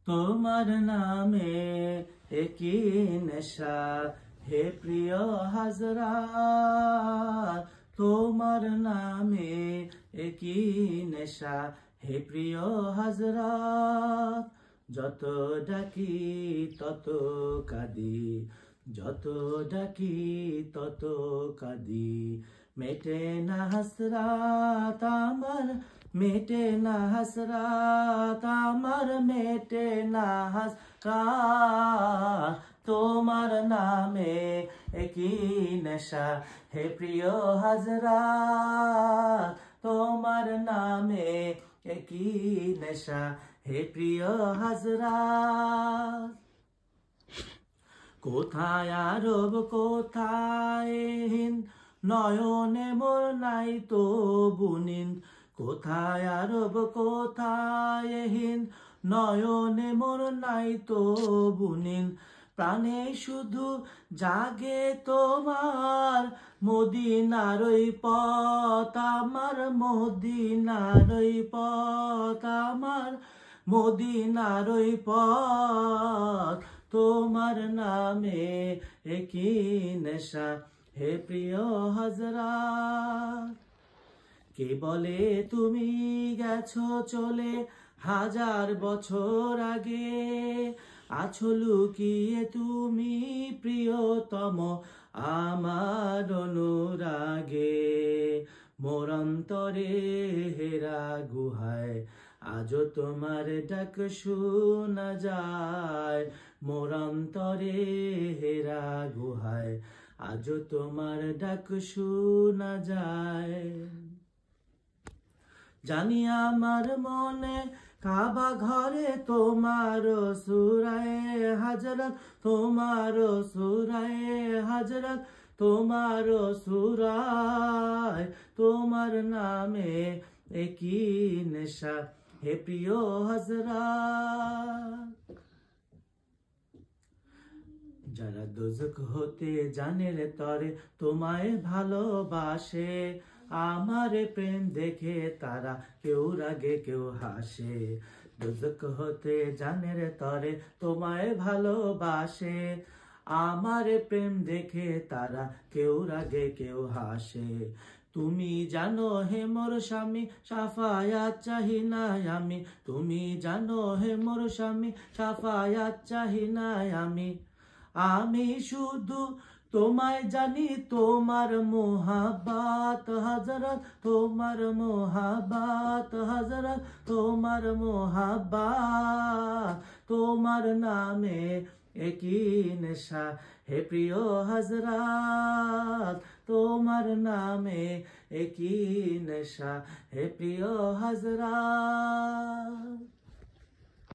তোমার নামে একই নেশা হে প্রিয় হযরত, তোমার নামে একই নেশা হে প্রিয় হযরত। যত ডাকি তত কাঁদি, যত ডাকি তত কাঁদি, মেটে না হাসরাত আমার, মেটে না হাসরাত আমার, মেটে না হাসরাত। তোমার নামে একই নেশা হে প্রিয় হযরত, তোমার নামে একই নেশা হে প্রিয় হযরত। কোথায় আরব কোথায় হিন্দ, নয়নে মোর নাই তো বুনিন। কোথায় আরব কোথায় হিন্দ, নয়নে মোর নাই তো বুনিন। প্রাণে শুধু জাগে তোমার মদিনারই পথ আমার, মদিনারই পথ আমার, মদিনারই পথ। তোমার নামে একই নেশা হে প্রিয় হযরত। কে বলে তুমি গেছো চলে হাজার বছর আগে, আছো লুকিয়ে তুমি প্রিয়তম আমার অনুরাগে। মোর অন্তরে হেরা গুহায় আজও তোমার ডাক শোনা যায়, মোর অন্তরে হেরা গুহায় আজও তোমার ডাক শোনা যায়। জানি আমার মনে কাবা ঘরে তোমার সূরায়ে হযরত, তোমার সূরায়ে হযরত, তোমার সূরায় তোমার নামে একই নেশা হে প্রিয় হযরত। যারা দোজখ হতে জানে রে তরে তোমায় ভালোবাসে, আমার প্রেম দেখে তারা কেউ রাগে কেউ হাসে। দোজখ হতে জানে রে তরে তোমায় ভালোবাসে, আমার প্রেম দেখে তারা কেউ রাগে কেউ হাসে। তুমি জানো হে মোর স্বামী শাফায়াত চাহি না আমি, তুমি জানো হে মোর স্বামী শাফায়াত চাহি না আমি। আমি শুধু তোমায় জানি তোমার মোহাব্বত হযরত, তোমার মোহাব্বত হযরত, তোমার মোহাব্বত। তোমার নামে একই নেশা হে প্রিয় হযরত, তোমার নামে একই নেশা হে প্রিয় হযরত।